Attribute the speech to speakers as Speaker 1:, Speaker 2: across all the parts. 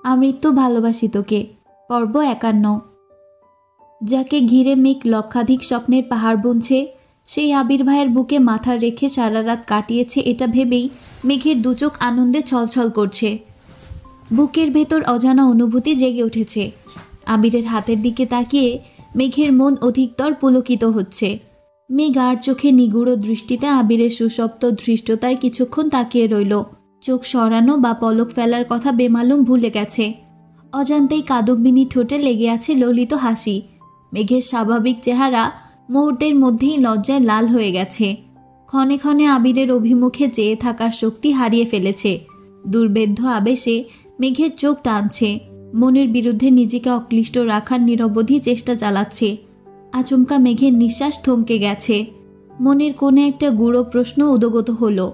Speaker 1: আমৃত্যু ভালোবাসি তোকে। পর্ব 51। যাকে ঘিরে মেঘ লক্ষাধিক স্বপ্নের পাহাড় বুনছে, সেই আবির ভাইয়ের বুকে মাথা রেখে সারা রাত কাটিয়েছে এটা ভেবেই মেঘের দুচোখ আনন্দে ছলছল করছে। বুকের ভেতর অজানা অনুভূতি জেগে উঠেছে। আবিরের হাতের দিকে তাকিয়ে মেঘের মন অধিকতর পুলকিত হচ্ছে। মেঘ আর চোখে নিগুড় দৃষ্টিতে আবিরের সুষপ্ত ধৃষ্টতায় কিছুক্ষণ তাকিয়ে রইল। চোখ সরানো বা পলক ফেলার কথা বেমালুম ভুলে গেছে। অজান্তেই কাদম্বিনী ঠোঁটে লেগে আছে ললিত হাসি। মেঘের স্বাভাবিক চেহারা মুহূর্তের মধ্যেই লজ্জায় লাল হয়ে গেছে। ক্ষণে ক্ষণে আবিরের অভিমুখে চেয়ে থাকার শক্তি হারিয়ে ফেলেছে। দুর্বেদ্য আবেশে মেঘের চোখ টানছে। মনের বিরুদ্ধে নিজেকে অক্লিষ্ট রাখার নিরবধি চেষ্টা চালাচ্ছে। আচমকা মেঘের নিঃশ্বাস থমকে গেছে। মনের কোণে একটা গূঢ় প্রশ্ন উদগত হলো।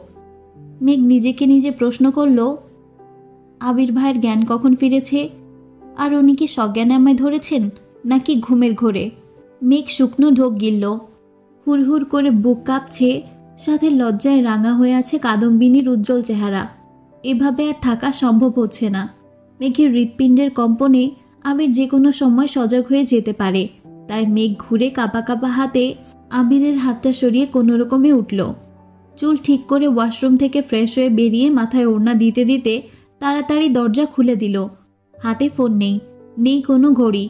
Speaker 1: মেঘ নিজেকে নিজে প্রশ্ন করল, আবির ভাইয়ের জ্ঞান কখন ফিরেছে? আর উনি কি সজ্ঞানে আমায় ধরেছেন, নাকি ঘুমের ঘোরে? মেঘ শুকনো ঢোক গিলল। হুড়হুড় করে বুক কাঁপছে, সাথে লজ্জায় রাঙা হয়ে আছে কাদম্বিনীর উজ্জ্বল চেহারা। এভাবে আর থাকা সম্ভব হচ্ছে না। মেঘের হৃৎপিণ্ডের কম্পনে আবির যে কোনো সময় সজাগ হয়ে যেতে পারে। তাই মেঘ ঘুরে কাঁপা কাঁপা হাতে আবিরের হাতটা সরিয়ে কোনো রকমে উঠল। চুল ঠিক করে ওয়াশরুম থেকে ফ্রেশ হয়ে বেরিয়ে মাথায় ওড়না দিতে দিতে তাড়াতাড়ি দরজা খুলে দিল। হাতে ফোন নেই, নেই কোনো ঘড়ি।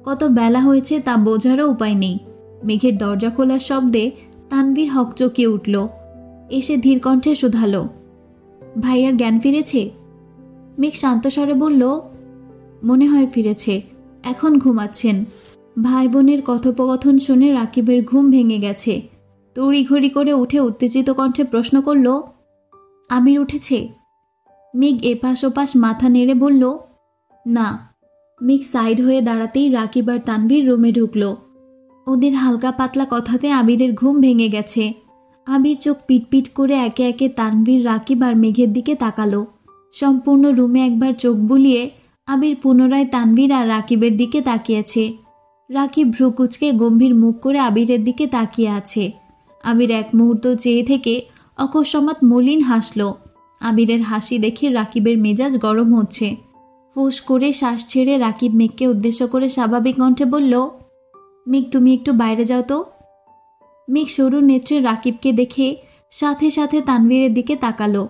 Speaker 1: কত বেলা হয়েছে তা বোঝারও উপায় নেই। মেঘের দরজা খোলার শব্দে তানভীর হকচকিয়ে উঠল। এসে ধীর কণ্ঠে শুধালো, ভাইয়ার জ্ঞান ফিরেছে? মেঘ শান্ত স্বরে বলল, মনে হয় ফিরেছে, এখন ঘুমাচ্ছেন। ভাই বোনের কথোপকথন শুনে রাকিবের ঘুম ভেঙে গেছে। তড়িঘড়ি করে উঠে উত্তেজিত কণ্ঠে প্রশ্ন করল, আবির উঠেছে? মেঘ এপাশ ওপাশ মাথা নেড়ে বলল, না। মেঘ সাইড হয়ে দাঁড়াতেই রাকিব আর তানভীর রুমে ঢুকল। ওদের হালকা পাতলা কথাতে আবিরের ঘুম ভেঙে গেছে। আবির চোখ পিটপিট করে একে একে তানভীর, রাকিব আর মেঘের দিকে তাকালো। সম্পূর্ণ রুমে একবার চোখ বুলিয়ে আবির পুনরায় তানভীর আর রাকিবের দিকে তাকিয়েছে। রাকিব ভ্রু কুঁচকে গম্ভীর মুখ করে আবিরের দিকে তাকিয়ে আছে। আবির এক মুহূর্ত চেয়ে থেকে অকস্মাৎ মলিন হাসল। আবিরের হাসি দেখে রাকিবের মেজাজ গরম হচ্ছে। ফোঁস করে শ্বাস ছেড়ে রাকিব মেঘকে উদ্দেশ্য করে স্বাভাবিক কণ্ঠে বলল, মেঘ তুমি একটু বাইরে যাও তো। মেঘ সরু নেত্রে রাকিবকে দেখে সাথে সাথে তানভীরের দিকে তাকালো।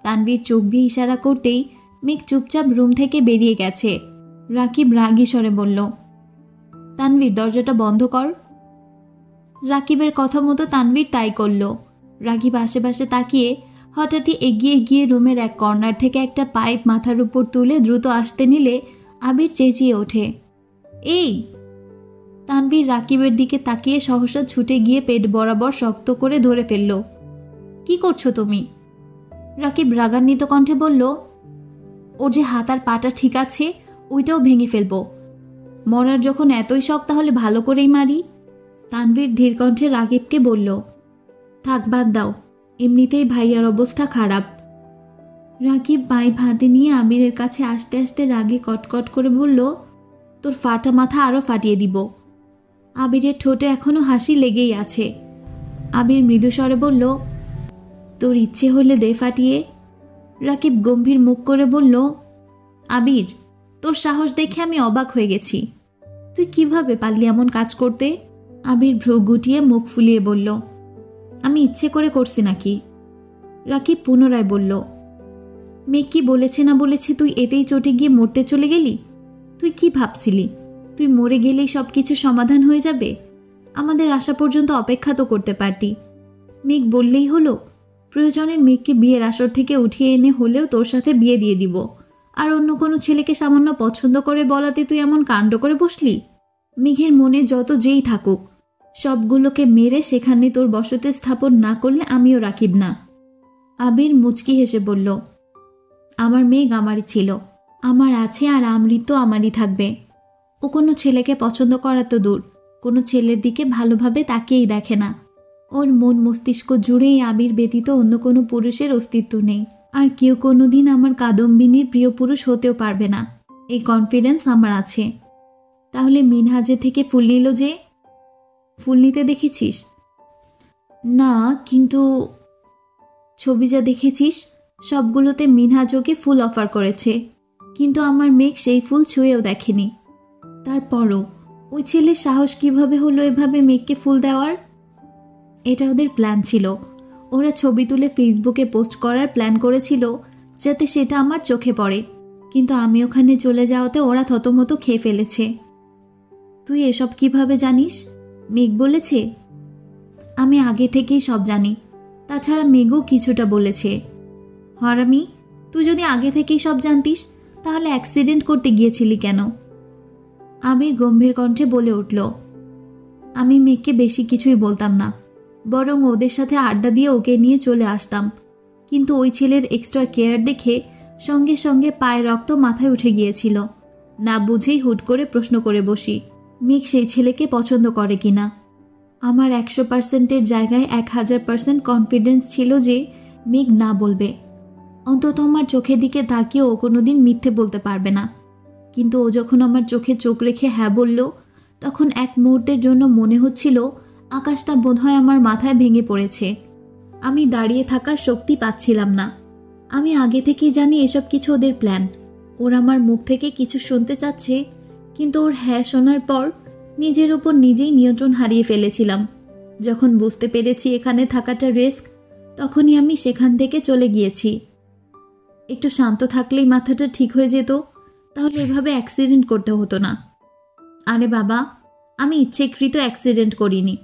Speaker 1: তানভীর চোখ দিয়ে ইশারা করতেই মেঘ চুপচাপ রুম থেকে বেরিয়ে গেছে। রাকিব রাগী স্বরে বলল, তানভীর দরজাটা বন্ধ কর। রাকিবের কথা মতো তানভীর তাই করল। রাকিব আশেপাশে তাকিয়ে হঠাৎই এগিয়ে গিয়ে রুমের এক কর্নার থেকে একটা পাইপ মাথার উপর তুলে দ্রুত আসতে নিলে আবির চেঁচিয়ে ওঠে, এই! তানভীর রাকিবের দিকে তাকিয়ে সহসা ছুটে গিয়ে পেট বরাবর শক্ত করে ধরে ফেলল। কি করছো তুমি? রাকিব রাগান্বিত কণ্ঠে বলল, ওর যে হাত আর পাটা ঠিক আছে, ওইটাও ভেঙে ফেলবো। মরার যখন এতই শখ তাহলে ভালো করেই মারি। তানভীর ধীর কণ্ঠে রাকিবকে বলল, থাক বাদ দাও, এমনিতেই ভাইয়ার অবস্থা খারাপ। রাকিব পাইপ হাতে নিয়ে আবিরের কাছে আসতে আসতে রাগে কটকট করে বলল, তোর ফাটা মাথা আরও ফাটিয়ে দিব। আবিরের ঠোঁটে এখনো হাসি লেগেই আছে। আবির মৃদুস্বরে বলল, তোর ইচ্ছে হলে দে ফাটিয়ে। রাকিব গম্ভীর মুখ করে বলল, আবির, তোর সাহস দেখে আমি অবাক হয়ে গেছি। তুই কিভাবে পারলি এমন কাজ করতে? আবির ভ্রু গুটিয়ে মুখ ফুলিয়ে বলল, আমি ইচ্ছে করে করছি নাকি? রাকিব পুনরায় বলল, মেয়ে কি বলেছে না বলেছে তুই এতেই চটে গিয়ে মরতে চলে গেলি? তুই কি ভাবছিলি তুই মরে গেলেই সব কিছু সমাধান হয়ে যাবে? আমাদের আসা পর্যন্ত অপেক্ষা তো করতে পারতি। মেঘ বললেই হলো, প্রয়োজনে মেঘকে বিয়ের আসর থেকে উঠিয়ে এনে হলেও তোর সাথে বিয়ে দিয়ে দিব। আর অন্য কোনো ছেলেকে সামান্য পছন্দ করে বলাতে তুই এমন কাণ্ড করে বসলি? মেঘের মনে যত যেই থাকুক, সবগুলোকে মেরে সেখানে তোর বসতি স্থাপন না করলে আমিও রাকিব না। আবির মুচকি হেসে বলল, আমার মেঘ আমারই ছিল, আমার আছে, আর আমৃত আমারই থাকবে। ও কোনো ছেলেকে পছন্দ করা তো দূর, কোনো ছেলের দিকে ভালোভাবে তাকিয়েই দেখে না। ওর মন মস্তিষ্ক জুড়েই আবির ব্যতীত অন্য কোনো পুরুষের অস্তিত্ব নেই। আর কেউ কোনোদিন আমার কাদম্বিনীর প্রিয় পুরুষ হতেও পারবে না, এই কনফিডেন্স আমার আছে। তাহলে মিনহাজে থেকে ফুল নিল যে? ফুল নিতে দেখেছিস? না, কিন্তু ছবি যা দেখেছিস সবগুলোতে মিনহাজ ওকে ফুল অফার করেছে। কিন্তু আমার মেঘ সেই ফুল ছুঁয়েও দেখেনি। তারপরও ওই ছেলের সাহস কিভাবে হলো এভাবে মেঘকে ফুল দেওয়ার? এটা ওদের প্ল্যান ছিল। ওরা ছবি তুলে ফেসবুকে পোস্ট করার প্ল্যান করেছিল যাতে সেটা আমার চোখে পড়ে, কিন্তু আমি ওখানে চলে যাওয়াতে ওরা থতমত খেয়ে ফেলেছে। তুই এসব কিভাবে জানিস? মেঘ বলেছে? আমি আগে থেকেই সব জানি, তাছাড়া মেঘও কিছুটা বলেছে। হারামি, তুই যদি আগে থেকেই সব জানতিস তাহলে অ্যাক্সিডেন্ট করতে গিয়েছিলি কেন? আবির গম্ভীর কণ্ঠে বলে উঠল, আমি মেঘকে বেশি কিছুই বলতাম না, বরং ওদের সাথে আড্ডা দিয়ে ওকে নিয়ে চলে আসতাম, কিন্তু ওই ছেলের এক্সট্রা কেয়ার দেখে সঙ্গে সঙ্গে পায়ের রক্ত মাথায় উঠে গিয়েছিল। না বুঝেই হুট করে প্রশ্ন করে বসি মেঘ সেই ছেলেকে পছন্দ করে কিনা। আমার 100%-এর জায়গায় 1000% কনফিডেন্স ছিল যে মেঘ না বলবে, অন্তত আমার চোখের দিকে তাকিয়ে ও কোনোদিন মিথ্যে বলতে পারবে না। কিন্তু ও যখন আমার চোখে চোখ রেখে হ্যাঁ বলল, তখন এক মুহূর্তের জন্য মনে হচ্ছিল আকাশটা বোধহয় আমার মাথায় ভেঙে পড়েছে। আমি দাঁড়িয়ে থাকার শক্তি পাচ্ছিলাম না। আমি আগে থেকেই জানি এসব কিছু ওদের প্ল্যান। ওর আমার মুখ থেকে কিছু শুনতে চাচ্ছে, কিন্তু ওর হ্যাঁ শোনার পর নিজের উপর নিজেই নিয়ন্ত্রণ হারিয়ে ফেলেছিলাম। যখন বুঝতে পেরেছি এখানে থাকাটা রিস্ক, তখনই আমি সেখান থেকে চলে গিয়েছি। একটু শান্ত থাকলেই মাথাটা ঠিক হয়ে যেত, তাহলে এভাবে অ্যাক্সিডেন্ট করতে হতো না। আরে বাবা, আমি ইচ্ছেকৃত অ্যাক্সিডেন্ট করিনি।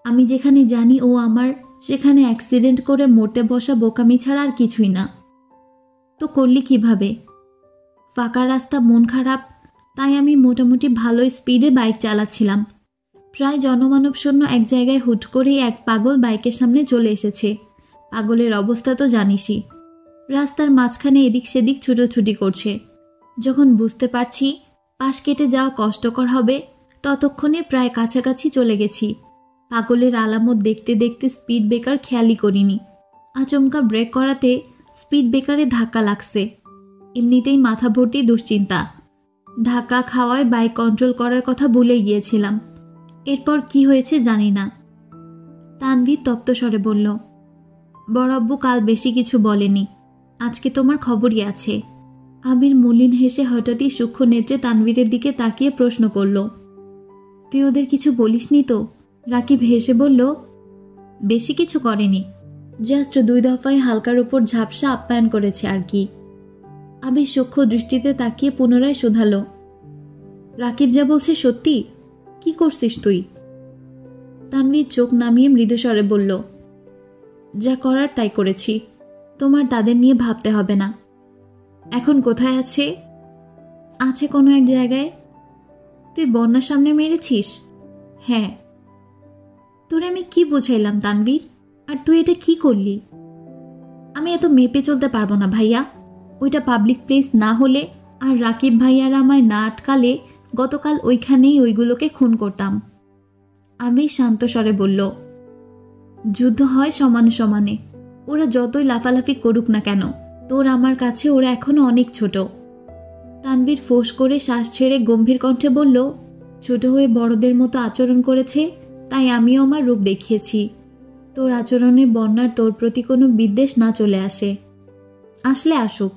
Speaker 1: আমি যেখানে জানি ও আমার, সেখানে অ্যাক্সিডেন্ট করে মরতে বসা বোকামি ছাড়া আর কিছুই না। তো করলি কিভাবে? ফাঁকা রাস্তা, মন খারাপ, তাই আমি মোটামুটি ভালোই স্পিডে বাইক চালাচ্ছিলাম। প্রায় জনমানব শূন্য এক জায়গায় হুট করেই এক পাগল বাইকের সামনে চলে এসেছে। পাগলের অবস্থা তো জানিসই, রাস্তার মাঝখানে এদিক সেদিক ছুটোছুটি করছে। যখন বুঝতে পারছি পাশ কেটে যাওয়া কষ্টকর হবে, ততক্ষণে প্রায় কাছাকাছি চলে গেছি। পাগলের আলামত দেখতে দেখতে স্পিড ব্রেকার খেয়ালই করিনি। আচমকা ব্রেক করাতে স্পিড ব্রেকারে ধাক্কা লাগছে। এমনিতেই মাথা ভর্তি দুশ্চিন্তা। ধাক্কা খাওয়ায় বাইক কন্ট্রোল করার কথা ভুলে গিয়েছিলাম। এরপর কি হয়েছে জানি না। তানভীর তপ্ত স্বরে বলল, বড় আব্বু কাল বেশি কিছু বলেনি, আজকে তোমার খবরই আছে। আবির মলিন হেসে হঠাৎই সূক্ষ্ম নেত্রে তানভীরের দিকে তাকিয়ে প্রশ্ন করল, তুই ওদের কিছু বলিসনি তো? রাকিব হেসে বলল, বেশি কিছু করেনি, জাস্ট 2 দফায় হালকার উপর ঝাপসা আপ্যায়ন করেছে আর কি। আবির সূক্ষ্ম দৃষ্টিতে তাকিয়ে পুনরায় শোধালো, রাকিব যা বলছে সত্যি? কি করছিস তুই? তানভীর চোখ নামিয়ে মৃদুস্বরে বলল, যা করার তাই করেছি, তোমার তাদের নিয়ে ভাবতে হবে না। এখন কোথায় আছে? আছে কোনো এক জায়গায়। তুই বন্যার সামনে মেরেছিস? হ্যাঁ। তোরে আমি কি বুঝাইলাম তানভীর, আর তুই এটা কি করলি? আমি এত মেপে চলতে পারবো না ভাইয়া। ওইটা পাবলিক প্লেস না হলে আর রাকিব ভাইয়ারা আমায় না আটকালে গতকাল ওইখানেই ওইগুলোকে খুন করতাম। আমি শান্ত স্বরে বলল, যুদ্ধ হয় সমানে সমানে, ওরা যতই লাফালাফি করুক না কেন, তোর আমার কাছে ওরা এখনো অনেক ছোট। তানভীর ফোঁস করে শ্বাস ছেড়ে গম্ভীর কণ্ঠে বলল, ছোট হয়ে বড়দের মতো আচরণ করেছে, তাই আমিও আমার রূপ দেখিয়েছি। তোর আচরণে বন্যার তোর প্রতি কোনো বিদ্বেষ না চলে আসে। আসলে আসুক,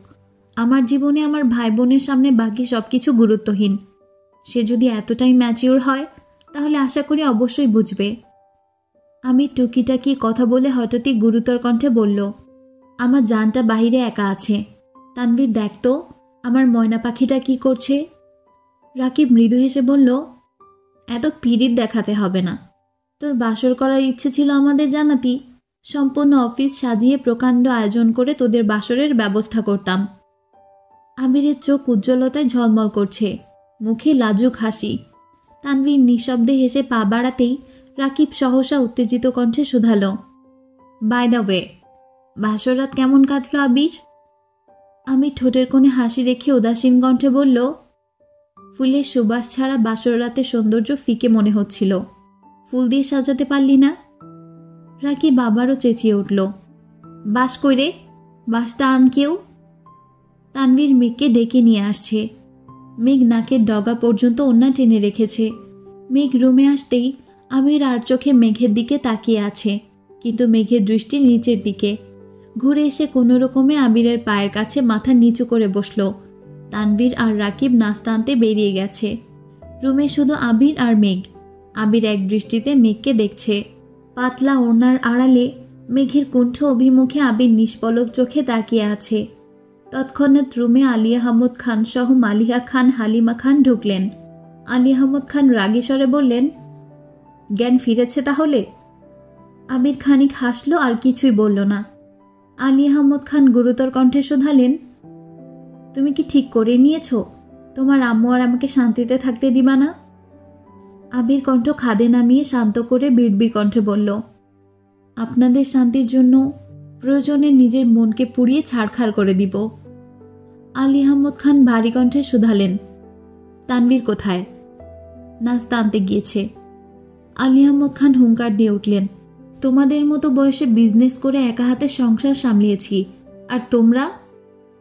Speaker 1: আমার জীবনে আমার ভাই বোনের সামনে বাকি সব কিছু গুরুত্বহীন। সে যদি এতটাই ম্যাচিওর হয় তাহলে আশা করি অবশ্যই বুঝবে। আমি টুকিটাকি কথা বলে হঠাৎই গুরুতর কণ্ঠে বলল, আমার জানটা বাহিরে একা আছে। তানভীর দেখ তো আমার ময়না পাখিটা কি করছে। রাকিব মৃদু হেসে বলল, এত পিরিত দেখাতে হবে না। তোর বাসর করার ইচ্ছে ছিল আমাদের জানাতি, সম্পূর্ণ অফিস সাজিয়ে প্রকাণ্ড আয়োজন করে তোদের বাসরের ব্যবস্থা করতাম। আবিরের চোখ উজ্জ্বলতায় ঝলমল করছে, মুখে লাজুক হাসি। তানভীর নিঃশব্দে হেসে পা বাড়াতেই রাকিব সহসা উত্তেজিত কণ্ঠে শুধালো, বাই দ্য ওয়ে, বাসর রাত কেমন কাটলো আবির? আমি ঠোঁটের কোণে হাসি রেখে উদাসীন কণ্ঠে বলল, ফুলের সুবাস ছাড়া বাসর রাতের সৌন্দর্য ফিকে মনে হচ্ছিল। ফুল দিয়ে সাজাতে পারলি না? রাকিব আবারও চেঁচিয়ে উঠল, বাস কইরে, বাসটা আন কেউ। তানভীর মেঘকে ডেকে নিয়ে আসছে। মেঘ নাকের ডগা পর্যন্ত ওন্না টেনে রেখেছে। মেঘ রুমে আসতেই আবির আর চোখে মেঘের দিকে তাকিয়ে আছে, কিন্তু মেঘের দৃষ্টি নিচের দিকে। ঘুরে এসে কোনো রকমে আবিরের পায়ের কাছে মাথা নিচু করে বসল। তানভীর আর রাকিব নাস্তা আনতে বেরিয়ে গেছে। রুমে শুধু আবির আর মেঘ। আবির এক দৃষ্টিতে মেঘকে দেখছে। পাতলা ওড়নার আড়ালে মেঘের কুণ্ঠ অভিমুখে আবির নিষ্পলক চোখে তাকিয়ে আছে। তৎক্ষণাৎ রুমে আলী আহমদ খান সহ মালিহা খান, হালিমা খান ঢুকলেন। আলী আহমদ খান রাগী স্বরে বললেন, জ্ঞান ফিরেছে তাহলে? আবির খানিক হাসলো, আর কিছুই বলল না। আলী আহমদ খান গুরুতর কণ্ঠে শুধালেন, তুমি কি ঠিক করে নিয়েছ তোমার আম্মু আর আমাকে শান্তিতে থাকতে দিবা না? আবির কণ্ঠ খাদে নামিয়ে শান্ত করে বিড়বিড় কণ্ঠে বলল, আপনাদের শান্তির জন্য প্রয়োজনে নিজের মনকে পুড়িয়ে ছাড়খাড় করে দিব। আলী আহমদ খান ভারী কণ্ঠে শুধালেন, তানভীর কোথায়? নাস্তা আনতে গিয়েছে। আলী আহমদ খান হুঙ্কার দিয়ে উঠলেন, তোমাদের মতো বয়সে বিজনেস করে একা হাতে সংসার সামলিয়েছি, আর তোমরা?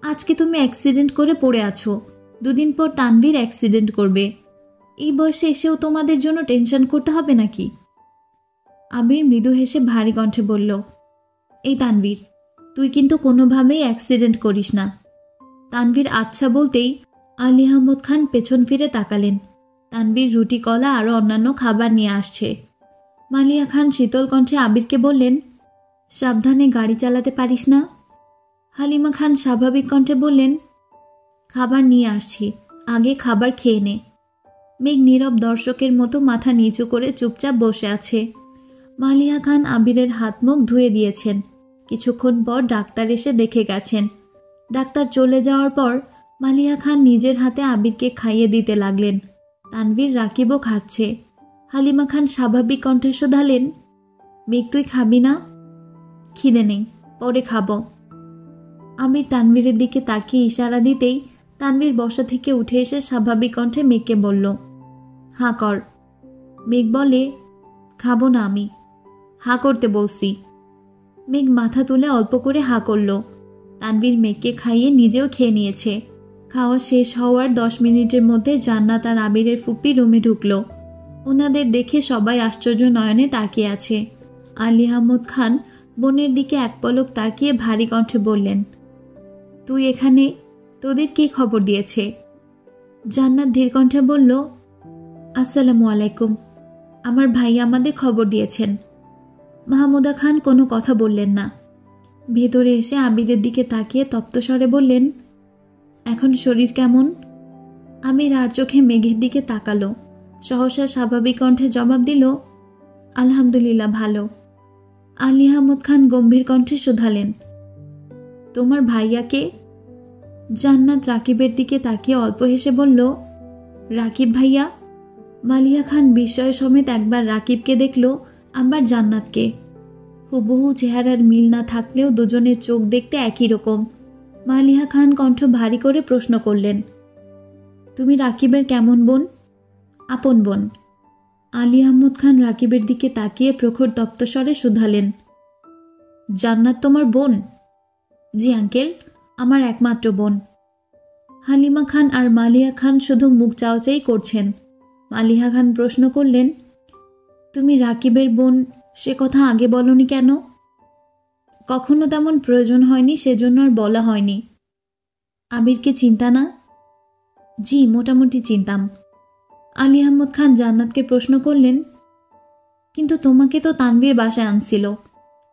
Speaker 1: আজকে তুমি অ্যাক্সিডেন্ট করে পড়ে আছো, দুদিন পর তানভীর অ্যাক্সিডেন্ট করবে। এই বয়সে এসেও তোমাদের জন্য টেনশন করতে হবে নাকি? আবির মৃদু হেসে ভারী কণ্ঠে বলল, এই তানভীর, তুই কিন্তু কোনোভাবেই অ্যাক্সিডেন্ট করিস না। তানভীর আচ্ছা বলতেই আলী আহমদ খান পেছন ফিরে তাকালেন। তানভীর রুটি, কলা আরও অন্যান্য খাবার নিয়ে আসছে। মালিয়া খান শীতল কণ্ঠে আবিরকে বললেন, সাবধানে গাড়ি চালাতে পারিস না? হালিমা খান স্বাভাবিক কণ্ঠে বললেন, খাবার নিয়ে আসছি, আগে খাবার খেয়ে নে। মেঘ নীরব দর্শকের মতো মাথা নিচু করে চুপচাপ বসে আছে। মালিয়া খান আবিরের হাত মুখ ধুয়ে দিয়েছেন। কিছুক্ষণ পর ডাক্তার এসে দেখে গেছেন। ডাক্তার চলে যাওয়ার পর মালিয়া খান নিজের হাতে আবিরকে খাইয়ে দিতে লাগলেন। তানভীর, রাকিবও খাচ্ছে। হালিমা খান স্বাভাবিক কণ্ঠে শুধালেন, মেঘ তুই খাবি না? খিদে নেই, পরে খাবো। আবির তানভীরের দিকে তাকিয়ে ইশারা দিতেই তানভীর বসা থেকে উঠে এসে স্বাভাবিক কণ্ঠে মেঘকে বলল, হাঁ কর। মেঘ বলে, খাবো না আমি, হাঁ করতে বলছি। মেঘ মাথা তুলে অল্প করে হাঁ করল। তানভীর মেঘকে খাইয়ে নিজেও খেয়ে নিয়েছে। খাওয়া শেষ হওয়ার 10 মিনিটের মধ্যে জান্নাত আর আবিরের ফুপি রুমে ঢুকলো। ওনাদের দেখে সবাই আশ্চর্য নয়নে তাকিয়ে আছে। আলী আহমদ খান বোনের দিকে এক পলক তাকিয়ে ভারী কণ্ঠে বললেন, তুই এখানে? তোদের কে খবর দিয়েছে? জান্নাত ধীর কণ্ঠে বলল, আসসালামু আলাইকুম, আমার ভাই আমাদের খবর দিয়েছেন। মাহমুদা খান কোনো কথা বললেন না। ভেতরে এসে আবিরের দিকে তাকিয়ে তপ্ত স্বরে বললেন, এখন শরীর কেমন? আমির আর চোখে মেঘের দিকে তাকালো। সহসা স্বাভাবিক কণ্ঠে জবাব দিল, আলহামদুলিল্লাহ ভালো। আলী আহমদ খান গম্ভীর কণ্ঠে শুধালেন, তোমার ভাইয়াকে? জান্নাত রাকিবের দিকে তাকিয়ে অল্প হেসে বলল, রাকিব ভাইয়া? মালিয়া খান বিস্ময় সমেত একবার রাকিবকে দেখল, আবার জান্নাতকে। হুবহু চেহারার মিল না থাকলেও দুজনের চোখ দেখতে একই রকম। মালিয়া খান কণ্ঠ ভারী করে প্রশ্ন করলেন, তুমি রাকিবের কেমন বোন? আপন বোন। আলী আহমদ খান রাকিবের দিকে তাকিয়ে প্রখর তপ্তস্বরে শুধালেন, জান্নাত তোমার বোন? জি আঙ্কেল, আমার একমাত্র বোন। হালিমা খান আর মালিয়া খান শুধু মুখ চাওয়াচাই করছেন। মালিহা খান প্রশ্ন করলেন, তুমি রাকিবের বোন, সে কথা আগে বলনি কেন? কখনো তেমন প্রয়োজন হয়নি, সেজন্য আর বলা হয়নি। আবিরকে চিন্তা না? জি, মোটামুটি চিনতাম। আলী আহমদ খান জান্নাতকে প্রশ্ন করলেন, কিন্তু তোমাকে তো তানভীর বাসায় আনছিল,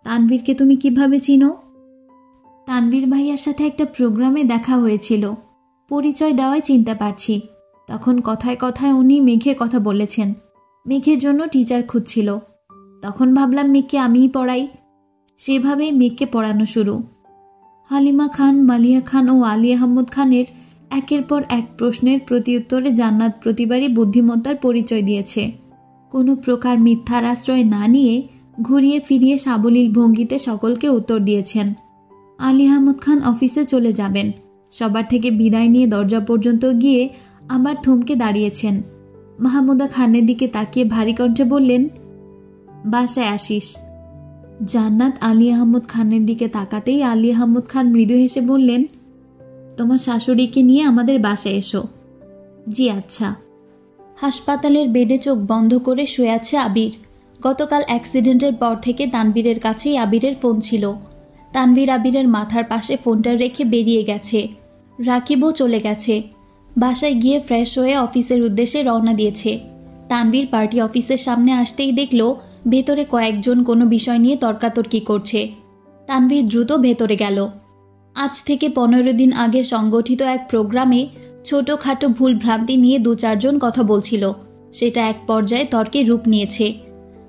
Speaker 1: তানভীরকে তুমি কিভাবে চিনো? তানভীর ভাইয়ার সাথে একটা প্রোগ্রামে দেখা হয়েছিল, পরিচয় দেওয়ায় চিনতে পারছি। তখন কথায় কথায় উনি মেঘের কথা বলেছেন, মেঘের জন্য টিচার খুঁজছিল। তখন ভাবলাম মেঘকে আমিই পড়াই, সেভাবেই মেঘকে পড়ানো শুরু। হালিমা খান, মালিয়া খান ও আলী আহমদ খানের একের পর এক প্রশ্নের প্রতিউত্তরে জান্নাত প্রতিবারই বুদ্ধিমত্তার পরিচয় দিয়েছে। কোনো প্রকার মিথ্যার আশ্রয় না নিয়ে ঘুরিয়ে ফিরিয়ে সাবলীল ভঙ্গিতে সকলকে উত্তর দিয়েছেন। আলী আহমদ খান অফিসে চলে যাবেন। সবার থেকে বিদায় নিয়ে দরজা পর্যন্ত গিয়ে আবার থমকে দাঁড়িয়েছেন। মাহমুদা খানের দিকে তাকিয়ে ভারী কণ্ঠে বললেন, বাসায় আসিস। জান্নাত আলী আহমদ খানের দিকে তাকাতেই আলী আহমদ খান মৃদু হেসে বললেন, তোমার শাশুড়িকে নিয়ে আমাদের বাসায় এসো। জি আচ্ছা। হাসপাতালের বেডে চোখ বন্ধ করে শুয়ে আছে আবির। গতকাল অ্যাক্সিডেন্টের পর থেকে তানভীরের কাছেই আবিরের ফোন ছিল। তানভীর আবিরের মাথার পাশে ফোনটা রেখে বেরিয়ে গেছে। রাকিবও চলে গেছে। বাসায় গিয়ে ফ্রেশ হয়ে অফিসের উদ্দেশ্যে রওনা দিয়েছে। তানভীর পার্টি অফিসের সামনে আসতেই দেখল ভেতরে কয়েকজন কোনো বিষয় নিয়ে তর্কাতর্কি করছে। তানভীর দ্রুত ভেতরে গেল। আজ থেকে 15 দিন আগে সংগঠিত এক প্রোগ্রামে ছোটোখাটো ভুল ভ্রান্তি নিয়ে 2-4 জন কথা বলছিল। সেটা এক পর্যায়ে তর্কে রূপ নিয়েছে।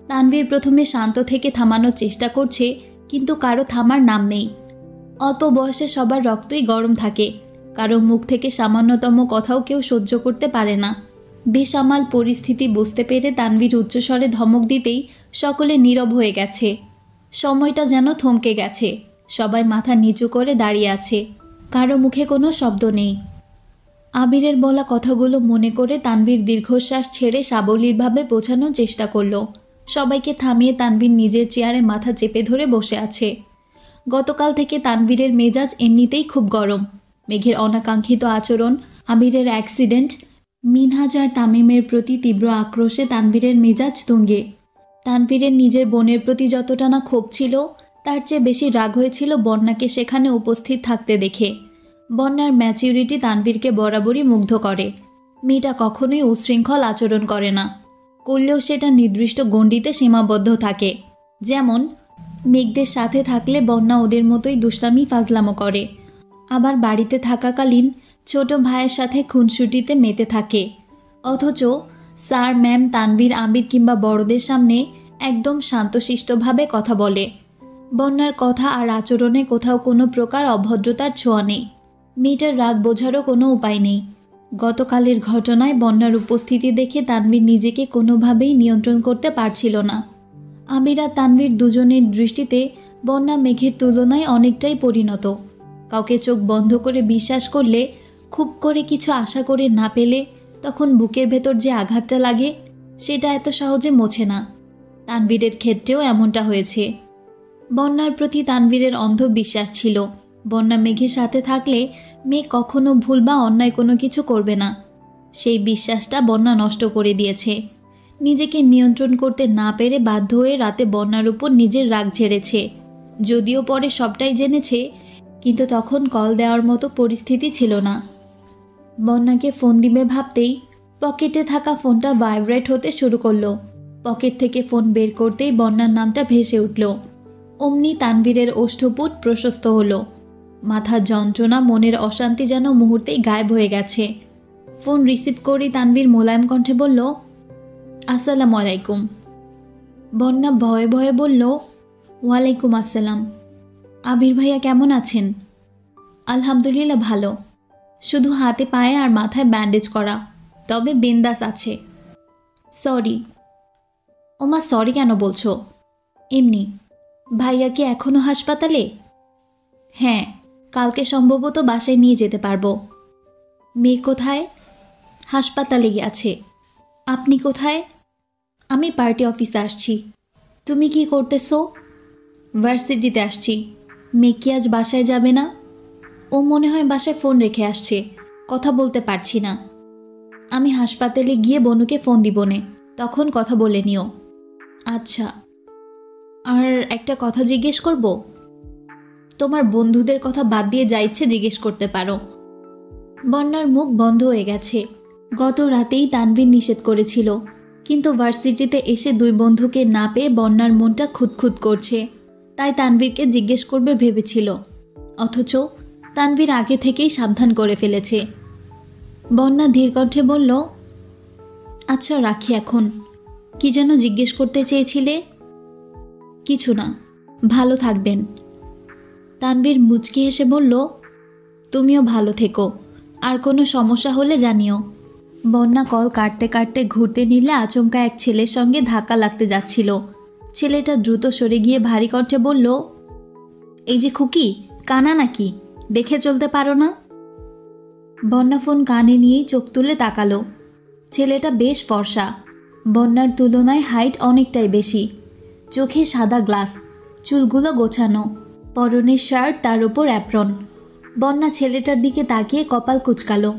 Speaker 1: তানভীর প্রথমে শান্ত থেকে থামানোর চেষ্টা করছে, কিন্তু কারো থামার নাম নেই। অল্প বয়সে সবার রক্তই গরম থাকে, কারো মুখ থেকে সামান্যতম কথাও কেউ সহ্য করতে পারে না। বেসামাল পরিস্থিতি বুঝতে পেরে তানভীর উচ্চস্বরে ধমক দিতেই সকলে নীরব হয়ে গেছে। সময়টা যেন থমকে গেছে। সবাই মাথা নিচু করে দাঁড়িয়ে আছে, কারো মুখে কোনো শব্দ নেই। আবিরের বলা কথাগুলো মনে করে তানভীর দীর্ঘশ্বাস ছেড়ে সাবলীলভাবে বোঝানোর চেষ্টা করল। সবাইকে থামিয়ে তানভীর নিজের চেয়ারে মাথা চেপে ধরে বসে আছে। গতকাল থেকে তানভীরের মেজাজ এমনিতেই খুব গরম। মেঘের অনাকাঙ্ক্ষিত আচরণ, আবিরের অ্যাক্সিডেন্ট, মিনহাজ আর তামিমের প্রতি তীব্র আক্রোশে তানভীরের মেজাজ তুঙ্গে। তানভীরের নিজের বোনের প্রতি যতটা না ক্ষোভ ছিল, তার চেয়ে বেশি রাগ হয়েছিল বন্যাকে সেখানে উপস্থিত থাকতে দেখে। বন্যার ম্যাচিউরিটি তানভীরকে বরাবরই মুগ্ধ করে। মেয়েটা কখনোই উচ্ছৃঙ্খল আচরণ করে না, করলেও সেটা নির্দিষ্ট গণ্ডিতে সীমাবদ্ধ থাকে। যেমন মেঘদের সাথে থাকলে বন্যা ওদের মতোই দুষ্টামি ফাজলামো করে, আবার বাড়িতে থাকাকালীন ছোট ভাইয়ের সাথে খুনসুটিতে মেতে থাকে। অথচ স্যার, ম্যাম, তানভীর, আবির কিংবা বড়দের সামনে একদম শান্তশিষ্টভাবে কথা বলে। বন্যার কথা আর আচরণে কোথাও কোনো প্রকার অভদ্রতার ছোঁয়া নেই। মেয়েটার রাগ বোঝারও কোনো উপায় নেই। গতকালের ঘটনায় বন্যার উপস্থিতি দেখে তানভীর নিজেকে কোনোভাবেই নিয়ন্ত্রণ করতে পারছিল না। আবির আর তানভীর দুজনের দৃষ্টিতে বন্যা মেঘের তুলনায় অনেকটাই পরিণত। কাউকে চোখ বন্ধ করে বিশ্বাস করলে, খুব করে কিছু আশা করে না পেলে, তখন বুকের ভেতর যে আঘাতটা লাগে সেটা এত সহজে মোছে না। তানভীরের ক্ষেত্রেও এমনটা হয়েছে। বন্যার প্রতি তানভীরের অন্ধ বিশ্বাস ছিল। বন্যা মেঘের সাথে থাকলে মেঘ কখনো ভুল বা অন্যায় কোনো কিছু করবে না। সেই বিশ্বাসটা বন্যা নষ্ট করে দিয়েছে। নিজেকে নিয়ন্ত্রণ করতে না পেরে বাধ্য হয়ে রাতে বন্যার উপর নিজের রাগ ঝেড়েছে। যদিও পরে সবটাই জেনেছে, কিন্তু তখন কল দেওয়ার মতো পরিস্থিতি ছিল না। বন্যাকে ফোন দিবে ভাবতেই পকেটে থাকা ফোনটা ভাইব্রেট হতে শুরু করলো। পকেট থেকে ফোন বের করতেই বন্যার নামটা ভেসে উঠল। অমনি তানভীরের ওষ্ঠপুট প্রশস্ত হলো। মাথার যন্ত্রণা, মনের অশান্তি যেন মুহূর্তেই গায়েব হয়ে গেছে। ফোন রিসিভ করেই তানভীর মোলায়েম কণ্ঠে বলল, আসসালামু আলাইকুম। বন্যা ভয়ে ভয়ে বলল, ওয়ালাইকুম আসসালাম। আবির ভাইয়া কেমন আছেন? আলহামদুলিল্লাহ ভালো, শুধু হাতে পায়ে আর মাথায় ব্যান্ডেজ করা, তবে বিন্দাস আছে। সরি। ওমা সরি কেন বলছো? এমনি। ভাইয়া কি এখনও হাসপাতালে? হ্যাঁ, কালকে সম্ভবত বাসায় নিয়ে যেতে পারবো। মেয়ে কোথায়? হাসপাতালেই আছে। আপনি কোথায়? আমি পার্টি অফিসে আসছি। তুমি কি করতেছো? ভার্সিটিতে আসছি। মেয়ে কি আজ বাসায় যাবে না? ও মনে হয় বাসায় ফোন রেখে আসছে, কথা বলতে পারছি না। আমি হাসপাতালে গিয়ে বনুকে ফোন দিবনে, তখন কথা বলে নিও। আচ্ছা। আর একটা কথা জিজ্ঞেস করব? তোমার বন্ধুদের কথা বাদ দিয়ে যা ইচ্ছে জিজ্ঞেস করতে পারো। বন্যার মুখ বন্ধ হয়ে গেছে। গত রাতেই তানভীর নিষেধ করেছিল, কিন্তু ভার্সিটিতে এসে 2 বন্ধুকে না পেয়ে বন্যার মনটা খুঁতখুত করছে। তাই তানভীরকে জিজ্ঞেস করবে ভেবেছিল, অথচ তানভীর আগে থেকেই সাবধান করে ফেলেছে। বন্যা ধীর কণ্ঠে বলল, আচ্ছা রাখি এখন। কি যেন জিজ্ঞেস করতে চেয়েছিলে? কিছু না, ভালো থাকবেন। তানভীর মুচকি হেসে বলল, তুমিও ভালো থেকো, আর কোনো সমস্যা হলে জানিও। বন্যা কল কাটতে কাটতে ঘুরতে নিলে আচমকা এক ছেলের সঙ্গে ধাক্কা লাগতে যাচ্ছিল। ছেলেটা দ্রুত সরে গিয়ে ভারী কণ্ঠে বলল, এই যে খুকি, কানা নাকি? দেখে চলতে পারো না? বন্যা ফোন কানে নিয়েই চোখ তুলে তাকালো। ছেলেটা বেশ ফর্সা, বন্যার তুলনায় হাইট অনেকটাই বেশি। চোখে সাদা গ্লাস, চুলগুলো গোছানো, পরনের শার্ট, তার উপর অ্যাপ্রন। বন্যা ছেলেটার দিকে তাকিয়ে কপাল কুঁচকালো।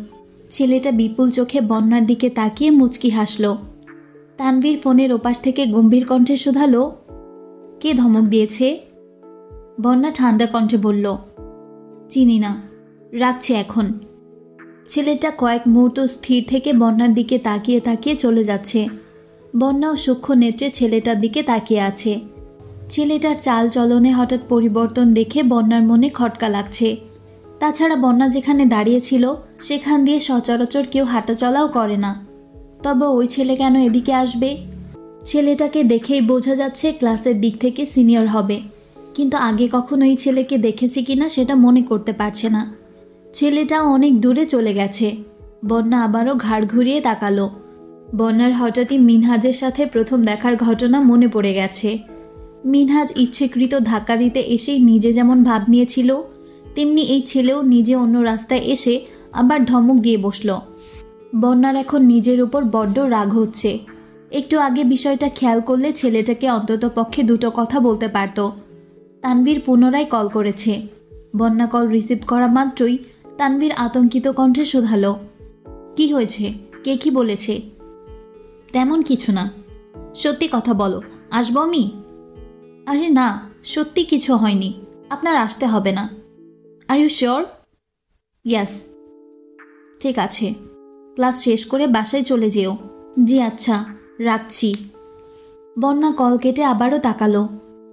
Speaker 1: ছেলেটা বিপুল চোখে বন্যার দিকে তাকিয়ে মুচকি হাসল। তানভীর ফোনের ওপাশ থেকে গম্ভীর কণ্ঠে শুধালো, কে ধমক দিয়েছে? বন্যা ঠান্ডা কণ্ঠে বলল, চিনি না। রাখছে এখন। ছেলেটা কয়েক মুহূর্ত স্থির থেকে বন্যার দিকে তাকিয়ে তাকিয়ে চলে যাচ্ছে। বন্যাও সূক্ষ্ম নেত্রে ছেলেটার দিকে তাকিয়ে আছে। ছেলেটার চাল চলনে হঠাৎ পরিবর্তন দেখে বন্যার মনে খটকা লাগছে। তাছাড়া বন্যা যেখানে দাঁড়িয়েছিল সেখান দিয়ে সচরাচর কেউ হাঁটাচলাও করে না। তবে ওই ছেলে কেন এদিকে আসবে? ছেলেটাকে দেখেই বোঝা যাচ্ছে ক্লাসের দিক থেকে সিনিয়র হবে, কিন্তু আগে কখনো এই ছেলেকে দেখেছে কিনা সেটা মনে করতে পারছে না। ছেলেটাও অনেক দূরে চলে গেছে। বন্যা আবারও ঘাড় ঘুরিয়ে তাকালো। বন্যার হঠাৎই মিনহাজের সাথে প্রথম দেখার ঘটনা মনে পড়ে গেছে। মিনহাজ ইচ্ছেকৃত ধাক্কা দিতে এসেই নিজে যেমন ভাব নিয়েছিল, তেমনি এই ছেলেও নিজে অন্য রাস্তায় এসে আবার ধমক দিয়ে বসল। বন্যার এখন নিজের উপর বড্ড রাগ হচ্ছে। একটু আগে বিষয়টা খেয়াল করলে ছেলেটাকে অন্তত পক্ষে দুটো কথা বলতে পারত। তানভীর পুনরায় কল করেছে। বন্যা কল রিসিভ করা মাত্রই তানভীর আতঙ্কিত কণ্ঠে শোধালো, কি হয়েছে? কে কি বলেছে? তেমন কিছু না। সত্যি কথা বলো, আসবো আমি? আরে না, সত্যি কিছু হয়নি, আপনার আসতে হবে না। Are you sure? ইয়াস। ঠিক আছে, ক্লাস শেষ করে বাসায় চলে যেও। জি আচ্ছা, রাখছি। বন্যা কল কেটে আবারও তাকালো।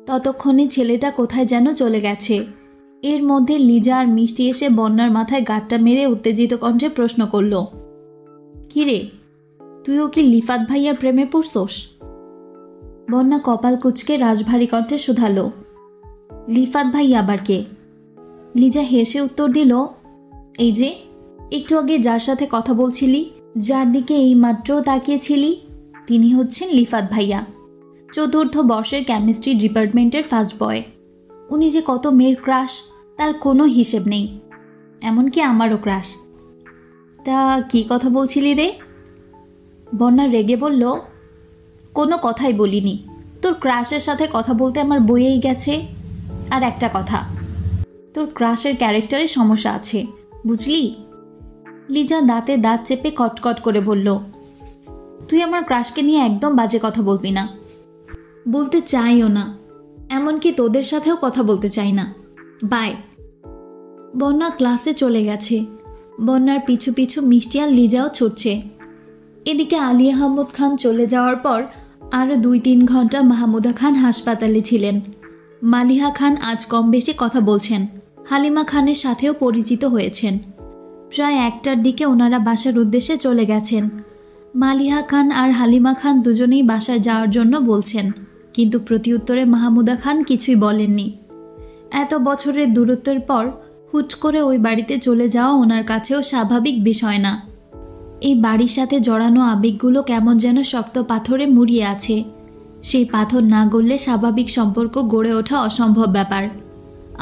Speaker 1: ততক্ষণে ছেলেটা কোথায় যেন চলে গেছে। এর মধ্যে লিজা আর মিষ্টি এসে বন্যার মাথায় গাঁটটা মেরে উত্তেজিত কণ্ঠে প্রশ্ন করল, কিরে, তুইও কি লিফাত ভাইয়ার প্রেমে পড়ছস? বন্যা কপাল কুঁচকে রাজভারী কণ্ঠে শুধালো, লিফাত ভাই আবার কে? লিজা হেসে উত্তর দিল, এই যে একটু আগে যার সাথে কথা বলছিলি, যার দিকে এই মাত্র তাকিয়েছিলি, তিনি হচ্ছেন লিফাত ভাইয়া, চতুর্থ বর্ষের কেমিস্ট্রি ডিপার্টমেন্টের ফার্স্ট বয়। উনি যে কত মেয়ের ক্রাশ তার কোনো হিসেব নেই, এমনকি আমারও ক্রাশ। তা কি কথা বলছিলি রে? বন্যা রেগে বলল, কোনো কথাই বলিনি, তোর ক্রাশের সাথে কথা বলতে আমার বইয়েই গেছে। আর একটা কথা, তোর ক্রাশের ক্যারেক্টারে সমস্যা আছে, বুঝলি? লিজা দাঁতে দাঁত চেপে কটকট করে বলল, তুই আমার ক্রাশকে নিয়ে একদম বাজে কথা বলবি না। বলতে চাইও না, এমনকি তোদের সাথেও কথা বলতে চাই না, বাই। বন্যা ক্লাসে চলে গেছে। বন্যার পিছু পিছু মিষ্টি আর লিজাও ছুটছে। এদিকে আলী আহমদ খান চলে যাওয়ার পর আরও 2-3 ঘন্টা মাহমুদা খান হাসপাতালে ছিলেন। মালিহা খান আজ কম বেশি কথা বলছেন, হালিমা খানের সাথেও পরিচিত হয়েছেন। প্রায় 1টার দিকে ওনারা বাসার উদ্দেশ্যে চলে গেছেন। মালিহা খান আর হালিমা খান দুজনেই বাসায় যাওয়ার জন্য বলছেন, কিন্তু প্রতিউত্তরে মাহমুদা খান কিছুই বলেননি। এত বছরের দূরত্বের পর হুট করে ওই বাড়িতে চলে যাওয়া ওনার কাছেও স্বাভাবিক বিষয় না। এই বাড়ির সাথে জড়ানো আবেগগুলো কেমন যেন শক্ত পাথরে মুড়িয়ে আছে। সেই পাথর না গড়লে স্বাভাবিক সম্পর্ক গড়ে ওঠা অসম্ভব ব্যাপার।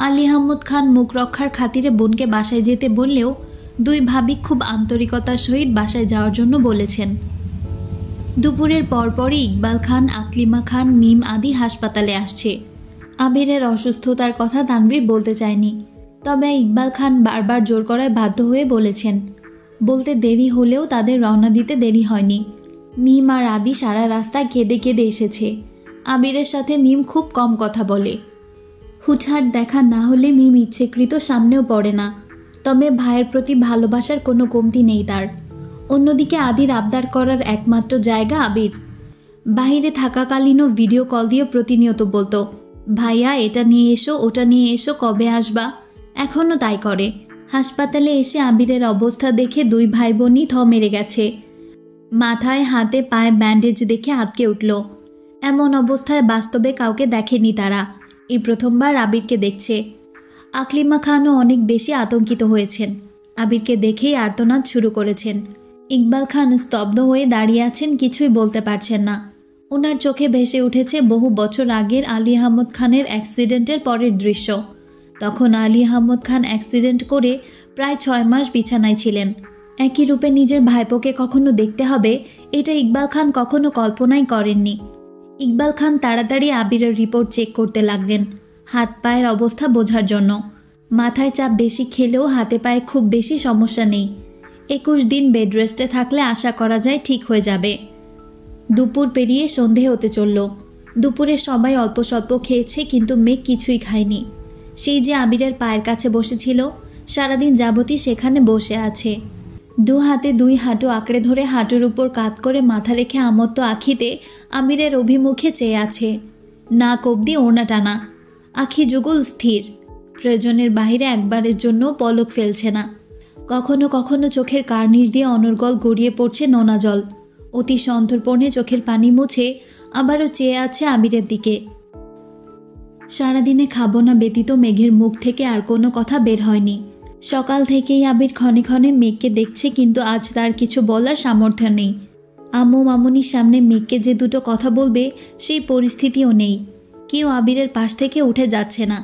Speaker 1: আলী আহমদ খান মুখ রক্ষার খাতিরে বোনকে বাসায় যেতে বললেও দুই ভাবি খুব আন্তরিকতার সহিত বাসায় যাওয়ার জন্য বলেছেন। দুপুরের পরপরই ইকবাল খান, আকলিমা খান, মিম আদি হাসপাতালে আসছে। আবিরের অসুস্থতার কথা তানভীর বলতে চায়নি, তবে ইকবাল খান বারবার জোর করায় বাধ্য হয়ে বলেছেন। বলতে দেরি হলেও তাদের রওনা দিতে দেরি হয়নি। মিম আর আদি সারা রাস্তায় কেঁদে কেঁদে এসেছে। আবিরের সাথে মিম খুব কম কথা বলে। হুটহাট দেখা না হলে মিম ইচ্ছেকৃত সামনেও পড়ে না, তবে ভাইয়ের প্রতি ভালোবাসার কোনো কমতি নেই তার। অন্যদিকে আদির আবদার করার একমাত্র জায়গা আবির। বাইরে থাকাকালীনও ভিডিও কল দিয়ে প্রতিনিয়ত বলতো, ভাইয়া এটা নিয়ে এসো, ওটা নিয়ে এসো, কবে আসবা? এখনও তাই করে। হাসপাতালে এসে আবিরের অবস্থা দেখে দুই ভাই বোনই থ মেরে গেছে। মাথায় হাতে পায়ে ব্যান্ডেজ দেখে আটকে উঠল। এমন অবস্থায় বাস্তবে কাউকে দেখেনি তারা, এই প্রথমবার আবিরকে দেখছে। আকলিমা খানও অনেক বেশি আতঙ্কিত হয়েছেন। আবিরকে দেখেই আর্তনাদ শুরু করেছেন। ইকবাল খান স্তব্ধ হয়ে দাঁড়িয়ে আছেন, কিছুই বলতে পারছেন না। ওনার চোখে ভেসে উঠেছে বহু বছর আগের আলী আহমদ খানের অ্যাক্সিডেন্টের পরের দৃশ্য। তখন আলী আহমদ খান অ্যাক্সিডেন্ট করে প্রায় 6 মাস বিছানায় ছিলেন। একই রূপে নিজের ভাইপোকে কখনো দেখতে হবে, এটা ইকবাল খান কখনো কল্পনাই করেননি। ইকবাল খান তাড়াতাড়ি আবিরের রিপোর্ট চেক করতে লাগলেন, হাত পায়ের অবস্থা বোঝার জন্য। মাথায় চাপ বেশি খেলেও হাতে পায়ে খুব বেশি সমস্যা নেই। 21 দিন বেড রেস্টে থাকলে আশা করা যায় ঠিক হয়ে যাবে। দুপুর পেরিয়ে সন্ধে হতে চলল। দুপুরে সবাই অল্প স্বল্প খেয়েছে, কিন্তু মেঘ কিছুই খায়নি। সেই যে আবিরের পায়ের কাছে বসেছিল, সারাদিন যাবতই সেখানে বসে আছে। দু হাতে দুই হাঁটু আঁকড়ে ধরে হাঁটুর উপর কাত করে মাথা রেখে আমত্ত আখিতে আমিরের অভিমুখে চেয়ে আছে। নাক অবধি ওড়না টানা, আখি যুগল স্থির, প্রয়োজনের বাহিরে একবারের জন্য পলক ফেলছে না। কখনো কখনো চোখের কার্নিশ দিয়ে অনর্গল গড়িয়ে পড়ছে নোনা জল। অতি সন্তর্পণে চোখের পানি মুছে আবারও চেয়ে আছে আবিরের দিকে। সারাদিনে খাবো না ব্যতীত মেঘের মুখ থেকে আর কোনো কথা বের হয়নি। সকাল থেকেই আবির ক্ষণে ক্ষণে মেঘকে দেখছে, কিন্তু আজ তার কিছু বলার সামর্থ্য নেই। আম্মু মামুনির সামনে মেঘকে যে দুটো কথা বলবে সেই পরিস্থিতিও নেই। কেউ আবিরের পাশ থেকে উঠে যাচ্ছে না।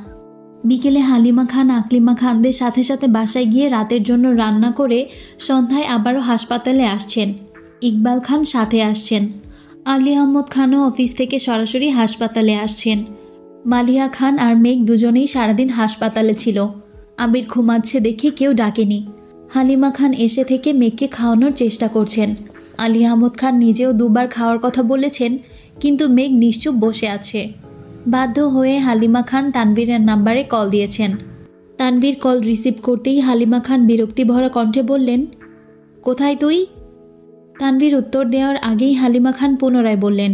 Speaker 1: বিকেলে হালিমা খান আকলিমা খানদের সাথে সাথে বাসায় গিয়ে রাতের জন্য রান্না করে সন্ধ্যায় আবারও হাসপাতালে আসছেন। ইকবাল খান সাথে আসছেন। আলী আহমদ খানও অফিস থেকে সরাসরি হাসপাতালে আসছেন। মালিহা খান আর মেঘ দুজনেই সারাদিন হাসপাতালে ছিল। আবির ঘুমাচ্ছে দেখে কেউ ডাকেনি। হালিমা খান এসে থেকে মেঘকে খাওয়ানোর চেষ্টা করছেন। আলী আহমদ খান নিজেও দুবার খাওয়ার কথা বলেছেন, কিন্তু মেঘ নিশ্চুপ বসে আছে। বাধ্য হয়ে হালিমা খান তানভীরের নাম্বারে কল দিয়েছেন। তানভীর কল রিসিভ করতেই হালিমা খান বিরক্তিভরা কণ্ঠে বললেন, কোথায় তুই? তানভীর উত্তর দেওয়ার আগেই হালিমা খান পুনরায় বললেন,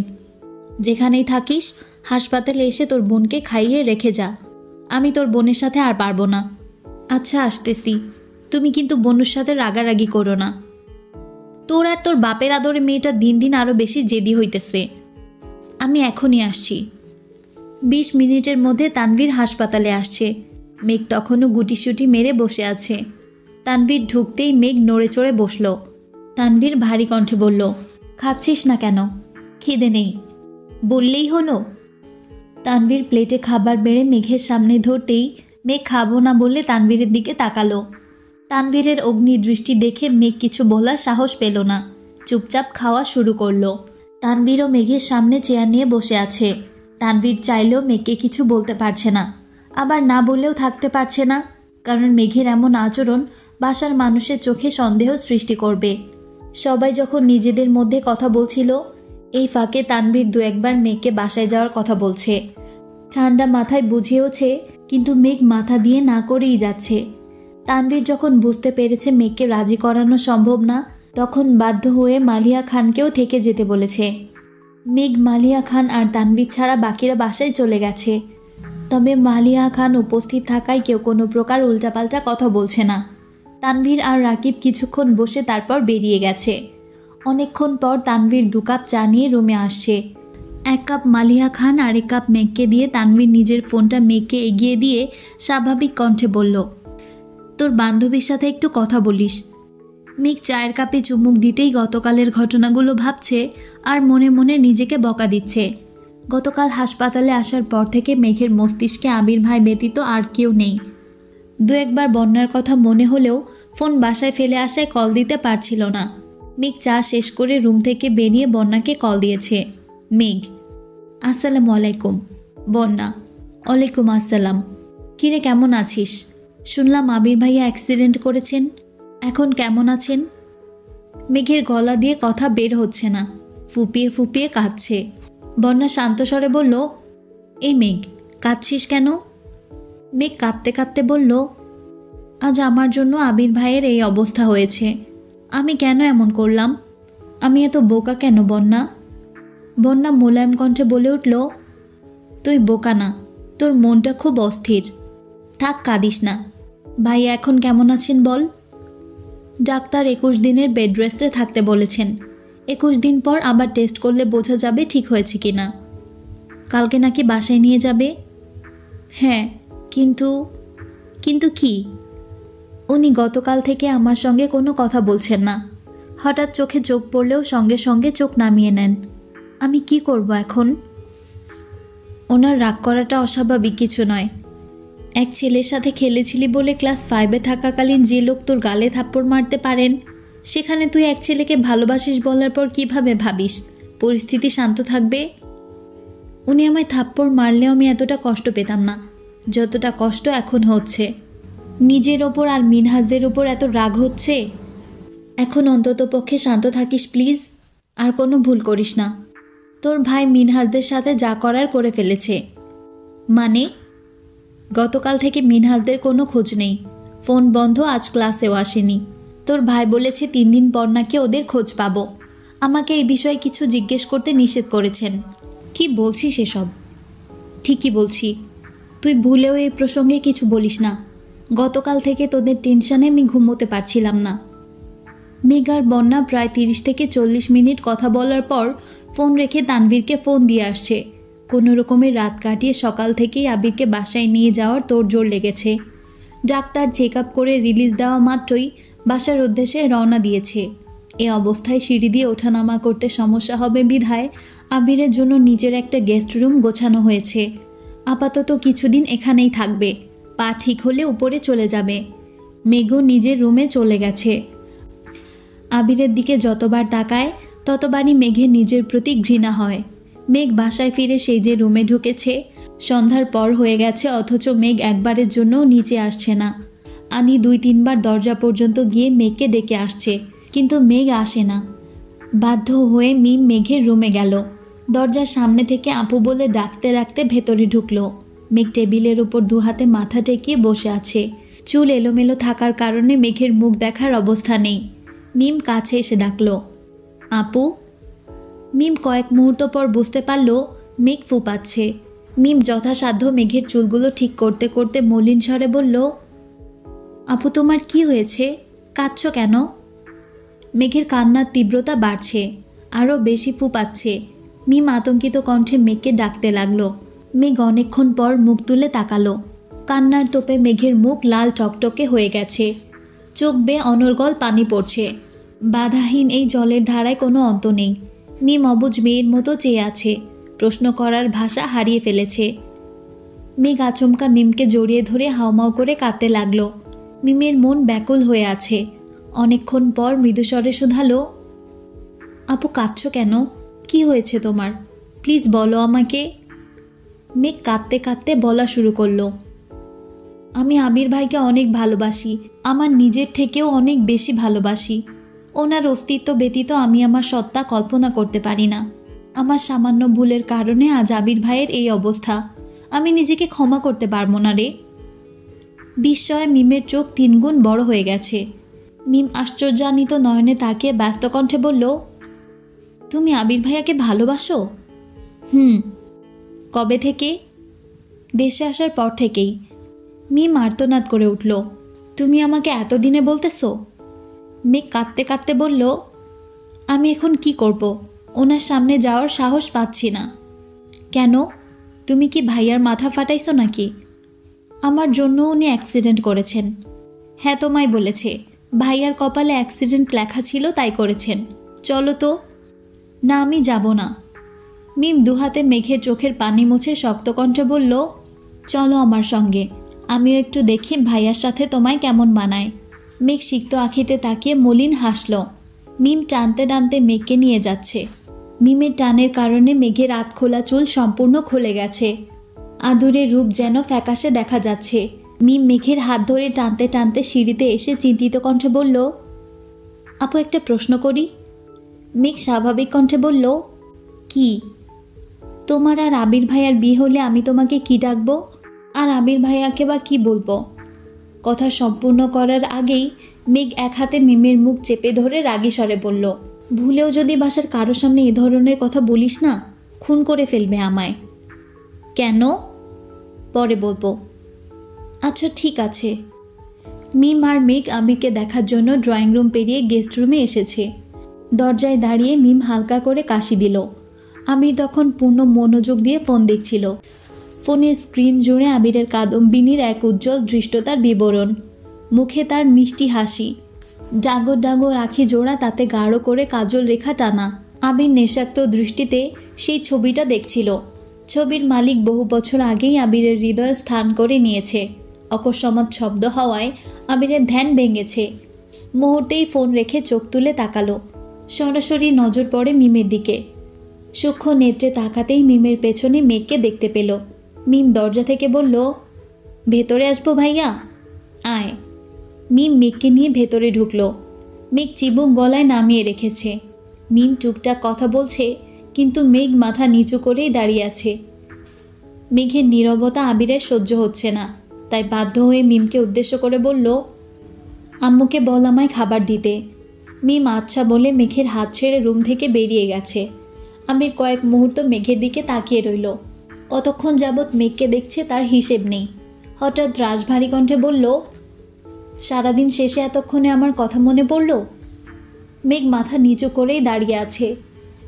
Speaker 1: যেখানেই থাকিস হাসপাতালে এসে তোর বোনকে খাইয়ে রেখে যা। আমি তোর বোনের সাথে আর পারবো না। আচ্ছা আসতেছি, তুমি কিন্তু বোনের সাথে রাগারাগি করো না। তোর আর তোর বাপের আদরে মেয়েটা দিন দিন আরও বেশি জেদি হইতেছে। আমি এখনই আসছি। 20 মিনিটের মধ্যে তানভীর হাসপাতালে আসছে। মেঘ তখনও গুটিসুটি মেরে বসে আছে। তানভীর ঢুকতেই মেঘ নড়ে চড়ে বসল। তানভীর ভারী কণ্ঠে বলল, খাচ্ছিস না কেন? খিদে নেই বললেই হলো। তানভীর প্লেটে খাবার বেড়ে মেঘের সামনে ধরতেই মেঘ খাবো না বললে তানভীরের দিকে তাকালো। তানভীরের অগ্নিদৃষ্টি দেখে মেঘ কিছু বলার সাহস পেল না, চুপচাপ খাওয়া শুরু করলো। তানভীরও মেঘের সামনে চেয়ার নিয়ে বসে আছে। তানভীর চাইলেও মেঘকে কিছু বলতে পারছে না, আবার না বললেও থাকতে পারছে না, কারণ মেঘের এমন আচরণ বাসার মানুষের চোখে সন্দেহ সৃষ্টি করবে। সবাই যখন নিজেদের মধ্যে কথা বলছিল, এই ফাঁকে তানভীর দু একবার মেঘকে বাসায় যাওয়ার কথা বলছে। ঠান্ডা মাথায় বুঝিয়েওছে, কিন্তু মেঘ মাথা দিয়ে না করেই যাচ্ছে। তানভীর যখন বুঝতে পেরেছে মেঘকে রাজি করানো সম্ভব না, তখন বাধ্য হয়ে মালিয়া খানকেও থেকে যেতে বলেছে। মেঘ মালিয়া খান আর তানভীর ছাড়া বাকিরা বাসায় চলে গেছে। তবে মালিয়া খান উপস্থিত থাকায় কেউ কোনো প্রকার উল্টাপাল্টা কথা বলছে না। তানভীর আর রাকিব কিছুক্ষণ বসে তারপর বেরিয়ে গেছে। অনেকক্ষণ পর তানভীর 2 কাপ চা নিয়ে রুমে আসছে। 1 কাপ মালিয়া খান আর 1 কাপ মেঘকে দিয়ে তানভীর নিজের ফোনটা মেঘকে এগিয়ে দিয়ে স্বাভাবিক কণ্ঠে বলল, তোর বান্ধবীর সাথে একটু কথা বলিস। মেঘ চায়ের কাপে চুমুক দিতেই গতকালের ঘটনাগুলো ভাবছে আর মনে মনে নিজেকে বকা দিচ্ছে। গতকাল হাসপাতালে আসার পর থেকে মেঘের মস্তিষ্কে আবির ভাই ব্যতীত আর কেউ নেই। 2 একবার বন্যার কথা মনে হলেও ফোন বাসায় ফেলে আসায় কল দিতে পারছিল না। মেঘ চা শেষ করে রুম থেকে বেরিয়ে বন্যাকে কল দিয়েছে। মেঘ, আসসালামু আলাইকুম। বন্যা, ওয়ালাইকুম আসসালাম। কিরে কেমন আছিস? শুনলাম আবির ভাইয়া অ্যাক্সিডেন্ট করেছেন, এখন কেমন আছেন? মেঘের গলা দিয়ে কথা বের হচ্ছে না, ফুপিয়ে ফুপিয়ে কাঁদছে। বন্যা শান্ত স্বরে বলল, এই মেঘ কাঁদছিস কেন? মেঘ কাঁদতে কাঁদতে বলল, আজ আমার জন্য আবির ভাইয়ের এই অবস্থা হয়েছে। আমি কেন এমন করলাম? আমি এত বোকা কেন বন্যা? বন্যা মোলায়েম কণ্ঠে বলে উঠল, তুই বোকা না, তোর মনটা খুব অস্থির। থাক কাঁদিস না। ভাইয়া এখন কেমন আছেন বল? ডাক্তার 21 দিনের বেড রেস্টে থাকতে বলেছেন। 21 দিন পর আবার টেস্ট করলে বোঝা যাবে ঠিক হয়েছে কিনা। কালকে নাকি বাসায় নিয়ে যাবে। হ্যাঁ, কিন্তু কি? উনি গতকাল থেকে আমার সঙ্গে কোনো কথা বলছেন না। হঠাৎ চোখে চোখ পড়লেও সঙ্গে সঙ্গে চোখ নামিয়ে নেন। আমি কি করব এখন? ওনার রাগ করাটা অস্বাভাবিক কিছু নয়। এক ছেলের সাথে খেলেছিলি বলে ক্লাস 5-এ থাকাকালীন যে লোক তোর গালে থাপ্পড় মারতে পারেন, সেখানে তুই এক ছেলেকে ভালোবাসিস বলার পর কিভাবে ভাবিস পরিস্থিতি শান্ত থাকবে? উনি আমায় থাপ্পড় মারলেও আমি এতটা কষ্ট পেতাম না যতটা কষ্ট এখন হচ্ছে। নিজের ওপর আর মিনহাজদের ওপর এত রাগ হচ্ছে। এখন অন্তত পক্ষে শান্ত থাকিস প্লিজ, আর কোনো ভুল করিস না। তোর ভাই মিনহাজদের সাথে যা করার করে ফেলেছে। মানে? গতকাল থেকে মিনহাজদের কোনো খোঁজ নেই। ফোন বন্ধ, আজ ক্লাসেও আসেনি। তোর ভাই বলেছে 3 দিন পর নাকি ওদের খোঁজ পাবো। আমাকে এই বিষয়ে কিছু জিজ্ঞেস করতে নিষেধ করেছেন। কি বলছিস এসব? ঠিকই বলছি, তুই ভুলেও এই প্রসঙ্গে কিছু বলিস না। গতকাল থেকে তোদের টেনশনে আমি ঘুমোতে পারছিলাম না। মেঘ আর বন্যা প্রায় 30 থেকে 40 মিনিট কথা বলার পর ফোন রেখে তানভীরকে ফোন দিয়ে আসছে। কোনো রকমের রাত কাটিয়ে সকাল থেকেই আবিরকে বাসায় নিয়ে যাওয়ার তোড়জোড় লেগেছে। ডাক্তার চেক আপ করে রিলিজ দেওয়া মাত্রই বাসার উদ্দেশ্যে রওনা দিয়েছে। এ অবস্থায় সিঁড়ি দিয়ে ওঠানামা করতে সমস্যা হবে বিধায় আবিরের জন্য নিজের একটা গেস্ট রুম গোছানো হয়েছে। আপাতত কিছুদিন এখানেই থাকবে, পা ঠিক হলে উপরে চলে যাবে। মেঘও নিজের রুমে চলে গেছে। আবিরের দিকে যতবার তাকায় ততবারই মেঘের নিজের প্রতি ঘৃণা হয়। মেঘ বাসায় ফিরে সেই যে রুমে ঢুকেছে, সন্ধ্যার পর হয়ে গেছে অথচ মেঘ একবারের জন্যও নিচে আসছে না। আনি 2-3 বার দরজা পর্যন্ত গিয়ে মেঘকে ডেকে আসছে, কিন্তু মেঘ আসে না। বাধ্য হয়ে মিম মেঘের রুমে গেল। দরজার সামনে থেকে আপু বলে ডাকতে ডাকতে ভেতরে ঢুকলো। মেঘ টেবিলের উপর 2 হাতে মাথা ঠেকিয়ে বসে আছে। চুল এলোমেলো থাকার কারণে মেঘের মুখ দেখার অবস্থা নেই। মিম কাছে এসে ডাকলো, আপু। মিম কয়েক মুহূর্ত পর বুঝতে পারল মেঘ ফুপাচ্ছে। মিম যথাসাধ্য মেঘের চুলগুলো ঠিক করতে করতে মলিন স্বরে বলল, আপু তোমার কি হয়েছে? কাঁদছো কেন? মেঘের কান্নার তীব্রতা বাড়ছে, আরও বেশি ফুপাচ্ছে। মিম আতঙ্কিত কণ্ঠে মেঘকে ডাকতে লাগলো। মেঘ অনেকক্ষণ পর মুখ তুলে তাকালো। কান্নার তোপে মেঘের মুখ লাল টকটকে হয়ে গেছে, চোখ বেয়ে অনর্গল পানি পড়ছে। বাধাহীন এই জলের ধারায় কোনো অন্ত নেই। মিম অবুঝ মেয়ের মতো চেয়ে আছে, প্রশ্ন করার ভাষা হারিয়ে ফেলেছে। মেঘ আচমকা মিমকে জড়িয়ে ধরে হাউমাউ করে কাঁদতে লাগলো। মিমের মন ব্যাকুল হয়ে আছে। অনেকক্ষণ পর মৃদুস্বরে শুধালো, আপু কাঁদছো কেন? কি হয়েছে তোমার? প্লিজ বলো আমাকে। মেঘ কাঁদতে কাঁদতে বলা শুরু করলো, আমি আবির ভাইকে অনেক ভালোবাসি, আমার নিজের থেকেও অনেক বেশি ভালোবাসি। ওনার অস্তিত্ব ব্যতীত আমি আমার সত্তা কল্পনা করতে পারি না। আমার সামান্য ভুলের কারণে আজ আবির ভাইয়ের এই অবস্থা। আমি নিজেকে ক্ষমা করতে পারবো না রে। বিস্ময়ে মিমের চোখ 3 গুণ বড় হয়ে গেছে। মিম আশ্চর্যান্বিত নয়নে তাকিয়ে ব্যস্ত কণ্ঠে বলল, তুমি আবির ভাইয়াকে ভালোবাসো? কবে থেকে? দেশে আসার পর থেকেই। মিম আর্তনাদ করে উঠল, তুমি আমাকে এতদিনে বলতেছো? মেঘ কাঁদতে কাঁদতে বলল, আমি এখন কি করব? ওনার সামনে যাওয়ার সাহস পাচ্ছি না। কেন? তুমি কি ভাইয়ার মাথা ফাটাইছো নাকি? আমার জন্য উনি অ্যাক্সিডেন্ট করেছেন। হ্যাঁ, তোমায় বলেছে। ভাইয়ার কপালে অ্যাক্সিডেন্ট লেখা ছিল, তাই করেছেন। চলো তো। না, আমি যাব না। মিম 2 হাতে মেঘের চোখের পানি মুছে শক্ত কণ্ঠে বলল, চলো আমার সঙ্গে, আমিও একটু দেখি ভাইয়ার সাথে তোমায় কেমন মানায়। মেঘ সিক্ত আঁখিতে তাকিয়ে মলিন হাসল। মিম টানতে টানতে মেঘকে নিয়ে যাচ্ছে। মিমের টানের কারণে মেঘের আধ খোলা চুল সম্পূর্ণ খুলে গেছে। আদুরে রূপ যেন ফ্যাকাশে দেখা যাচ্ছে। মিম মেঘের হাত ধরে টানতে টানতে সিঁড়িতে এসে চিন্তিত কণ্ঠে বলল, আপু একটা প্রশ্ন করি? মেঘ স্বাভাবিক কণ্ঠে বলল, কি? তোমার আর আবির ভাইয়ার বিয়ে হলে আমি তোমাকে কি ডাকবো? আর আবির ভাইয়াকে বা কি বলবো? কথা সম্পূর্ণ করার আগেই মেঘ এক হাতে মিমের মুখ চেপে ধরে রাগী স্বরে বলল, ভুলেও যদি বাসার কারোর সামনে এ ধরনের কথা বলিস না, খুন করে ফেলবে আমায়। কেন? পরে বলবো। আচ্ছা ঠিক আছে। মিম আর মেঘ আবিরকে দেখার জন্য ড্রয়িং রুম পেরিয়ে গেস্ট রুমে এসেছে। দরজায় দাঁড়িয়ে মিম হালকা করে কাশি দিল। আবির তখন পূর্ণ মনোযোগ দিয়ে ফোন দেখছিল। ফোনের স্ক্রিন জুড়ে আবিরের কাদম্বিনীর এক উজ্জ্বল দৃষ্টতার বিবরণ। মুখে তার মিষ্টি হাসি, ডাগর ডাগর আখি জোড়া, তাতে গাঢ় করে কাজল রেখা টানা। আবির নেশাক্ত দৃষ্টিতে সেই ছবিটা দেখছিল। ছবির মালিক বহু বছর আগেই আবিরের হৃদয়ে স্থান করে নিয়েছে। অকস্মাৎ শব্দ হওয়ায় আবিরের ধ্যান ভেঙেছে। মুহূর্তেই ফোন রেখে চোখ তুলে তাকালো। সরাসরি নজর পড়ে মিমের দিকে। সূক্ষ্ম নেত্রে তাকাতেই মিমের পেছনে মেঘকে দেখতে পেল। মিম দরজা থেকে বলল, ভেতরে আসবো ভাইয়া? আয়। মিম মেঘকে নিয়ে ভেতরে ঢুকলো। মেঘ চিবুক গলায় নামিয়ে রেখেছে। মিম টুকটাক কথা বলছে, কিন্তু মেঘ মাথা নিচু করেই দাঁড়িয়ে আছে। মেঘের নীরবতা আবিরের সহ্য হচ্ছে না। তাই বাধ্য হয়ে মিমকে উদ্দেশ্য করে বলল, আম্মুকে বল আমায় খাবার দিতে। মিম আচ্ছা বলে মেঘের হাত ছেড়ে রুম থেকে বেরিয়ে গেছে। আবির কয়েক মুহূর্ত মেঘের দিকে তাকিয়ে রইল। কতক্ষণ যাবৎ মেঘকে দেখছে তার হিসেব নেই। হঠাৎ রাশভারী কণ্ঠে বলল, সারাদিন শেষে এতক্ষণে আমার কথা মনে পড়ল? মেঘ মাথা নিচু করেই দাঁড়িয়ে আছে,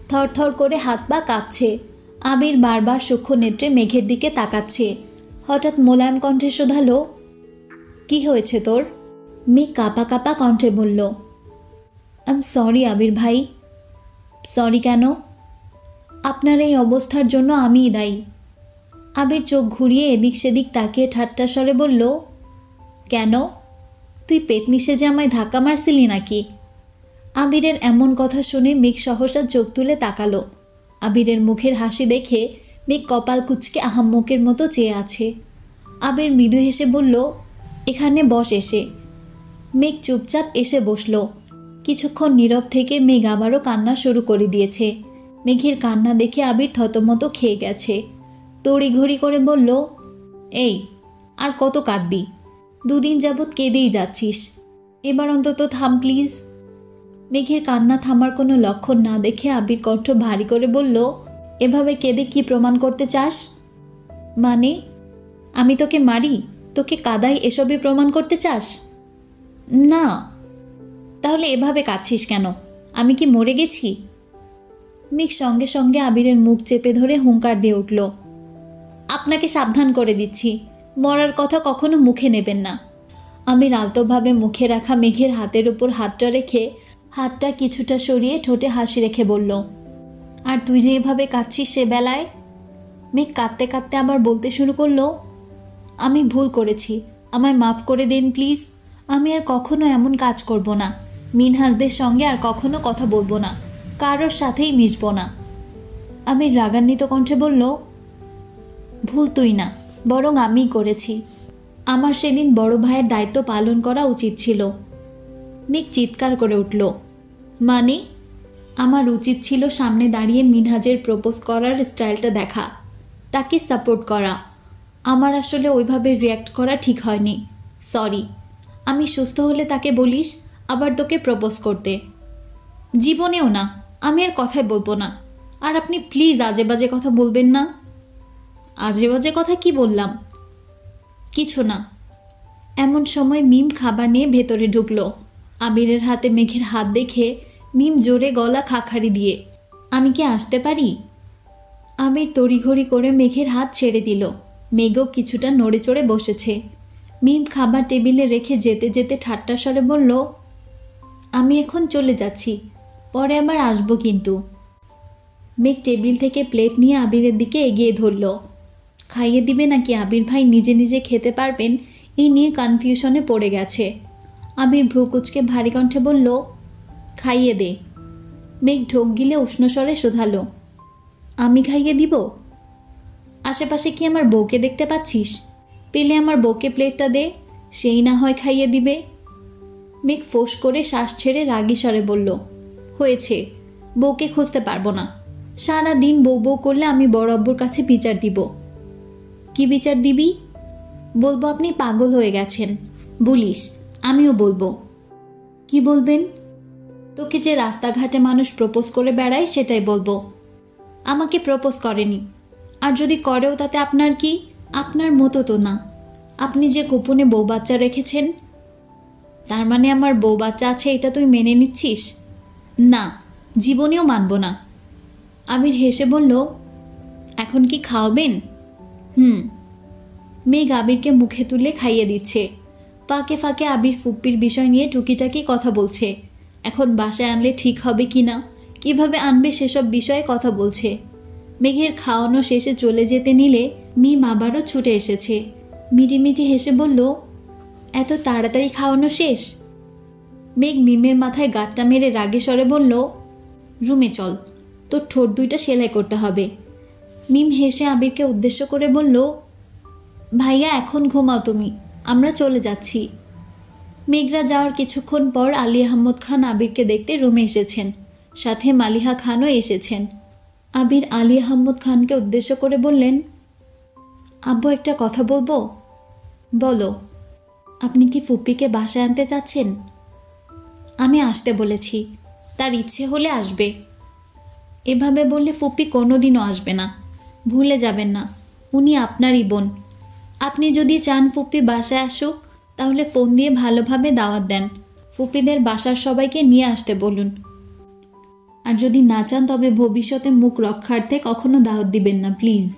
Speaker 1: থরথর করে হাত পা কাঁপছে। আবির বারবার সূক্ষ্ম নেত্রে মেঘের দিকে তাকাচ্ছে। হঠাৎ মোলায়েম কণ্ঠে শোধালো, কি হয়েছে তোর? মেঘ কাঁপা কাঁপা কণ্ঠে বলল, আই এম সরি আবির ভাই। সরি কেন? আপনার এই অবস্থার জন্য আমিই দায়ী। আবির চোখ ঘুরিয়ে এদিক সেদিক তাকিয়ে ঠাট্টা স্বরে বলল, কেন? তুই পেতনি সেজে আমায় ধাক্কা মারছিলি নাকি? আবিরের এমন কথা শুনে মেঘ সহসা চোখ তুলে তাকালো। আবিরের মুখের হাসি দেখে মেঘ কপাল কুঁচকে আহাম্মকের মতো চেয়ে আছে। আবির মৃদু হেসে বলল, এখানে বস এসে। মেঘ চুপচাপ এসে বসল। কিছুক্ষণ নীরব থেকে মেঘ আবারও কান্না শুরু করে দিয়েছে। মেঘের কান্না দেখে আবির থতমত খেয়ে গেছে। তড়িঘড়ি করে বলল, এই আর কত কাঁদবি? দুদিন যাবৎ কেঁদেই যাচ্ছিস, এবার অন্তত থাম প্লিজ। মেঘের কান্না থামার কোনো লক্ষণ না দেখে আবির কণ্ঠ ভারী করে বলল, এভাবে কেঁদে কি প্রমাণ করতে চাস? মানে আমি তোকে মারি, তোকে কাদাই, এসবে প্রমাণ করতে চাস? না। তাহলে এভাবে কাঁদছিস কেন? আমি কি মরে গেছি? মেঘ সঙ্গে সঙ্গে আবিরের মুখ চেপে ধরে হুঙ্কার দিয়ে উঠল, আপনাকে সাবধান করে দিচ্ছি, মরার কথা কখনো মুখে নেবেন না। আবির আলতোভাবে মুখে রাখা মেঘের হাতের উপর হাতটা রেখে হাতটা কিছুটা সরিয়ে ঠোঁটে হাসি রেখে বলল, আর তুই যে এভাবে কাঁদছিস সে বেলায়? মেঘ কাঁদতে কাঁদতে আবার বলতে শুরু করলো, আমি ভুল করেছি, আমায় মাফ করে দিন প্লিজ। আমি আর কখনো এমন কাজ করব না। মিনহাজদের সঙ্গে আর কখনো কথা বলবো না, কারোর সাথেই মিশব না। আমি রাগান্বিত কণ্ঠে বলল, ভুল তুই না, বরং আমিই করেছি। আমার সেদিন বড় ভাইয়ের দায়িত্ব পালন করা উচিত ছিল। মেঘ চিৎকার করে উঠল, মানে? আমার উচিত ছিল সামনে দাঁড়িয়ে মিনহাজের প্রপোজ করার স্টাইলটা দেখা, তাকে সাপোর্ট করা। আমার আসলে ওইভাবে রিয়্যাক্ট করা ঠিক হয়নি, সরি। আমি সুস্থ হলে তাকে বলিস আবার তোকে প্রপোজ করতে। জীবনেও না, আমি আর কথাই বলবো না। আর আপনি প্লিজ আজে বাজে কথা বলবেন না। আজে বাজে কথা কি বললাম? কিছু না। এমন সময় মিম খাবার নিয়ে ভেতরে ঢুকলো। আবিরের হাতে মেঘের হাত দেখে মিম জোরে গলা খাখারি দিয়ে, আমি কি আসতে পারি? আবির তড়িঘড়ি করে মেঘের হাত ছেড়ে দিল। মেঘও কিছুটা নড়ে চড়ে বসেছে। মিম খাবার টেবিলে রেখে যেতে যেতে ঠাট্টা স্বরে বলল, আমি এখন চলে যাচ্ছি, পরে আবার আসবো কিন্তু। মেঘ টেবিল থেকে প্লেট নিয়ে আবিরের দিকে এগিয়ে ধরল। খাইয়ে দিবে নাকি আবির ভাই নিজে নিজে খেতে পারবেন এই নিয়ে কনফিউশনে পড়ে গেছে। আবির ভ্রু কুচকে ভারী কণ্ঠে বলল, খাইয়ে দে। মেঘ ঢোক গিলে উষ্ণস্বরে শোধালো, আমি খাইয়ে দিব? আশেপাশে কি আমার বউকে দেখতে পাচ্ছিস? পেলে আমার বউকে প্লেটটা দে, সেই না হয় খাইয়ে দিবে। মেঘ ফোঁস করে শ্বাস ছেড়ে রাগী স্বরে বলল, হয়েছে, বউকে খুঁজতে পারবো না। সারা দিন বউ বউ করলে আমি বড় আব্বুর কাছে বিচার দিব। কি বিচার দিবি? বলবো আপনি পাগল হয়ে গেছেন। বলিস, আমিও বলবো। কি বলবেন? তোকে যে রাস্তাঘাটে মানুষ প্রপোজ করে বেড়ায় সেটাই বলবো। আমাকে প্রপোজ করেনি, আর যদি করেও তাতে আপনার কি? আপনার মতো তো না। আপনি যে গোপনে বউ বাচ্চা রেখেছেন, তার মানে আমার বউ বাচ্চা আছে এটা তুই মেনে নিচ্ছিস? না, জীবনেও মানব না। আবির হেসে বলল, এখন কি খাওয়াবেন? মেঘ আবিরকে মুখে তুলে খাইয়ে দিচ্ছে। ফাঁকে ফাঁকে আবির ফুপ্পির বিষয় নিয়ে টুকিটাকি কথা বলছে। এখন বাসায় আনলে ঠিক হবে কি না, কীভাবে আনবে সেসব বিষয়ে কথা বলছে। মেঘের খাওয়ানো শেষে চলে যেতে নিলে মিম আবারও ছুটে এসেছে। মিটিমিটি হেসে বলল, এত তাড়াতাড়ি খাওয়ানো শেষ? মেঘ মিমের মাথায় গাঁটটা মেরে রাগে স্বরে বলল, রুমে চল, তোর ঠোঁট দুইটা সেলাই করতে হবে। মিম হেসে আবিরকে উদ্দেশ্য করে বলল, ভাইয়া এখন ঘুমাও তুমি, আমরা চলে যাচ্ছি। মেঘরা যাওয়ার কিছুক্ষণ পর আলী আহমদ খান আবিরকে দেখতে রুমে এসেছেন, সাথে মালিহা খানও এসেছেন। আবির আলী আহমদ খানকে উদ্দেশ্য করে বললেন, আব্বু একটা কথা বলবো? বলো, আপনি কি ফুপ্পিকে বাসায় আনতে চাচ্ছেন? আমি আসতে বলেছি, তার ইচ্ছে হলে আসবে। এভাবে বললে ফুপ্পি কোনোদিনও আসবে না। ভুলে যাবেন না, উনি আপনারই বোন। আপনি যদি চান ফুপ্পি বাসায় আসুক, তাহলে ফোন দিয়ে ভালোভাবে দাওয়াত দেন। ফুপ্পিদের বাসার সবাইকে নিয়ে আসতে বলুন। আর যদি না চান তবে ভবিষ্যতে মুখ রক্ষার্থে কখনো দাওয়াত দিবেন না, প্লিজ।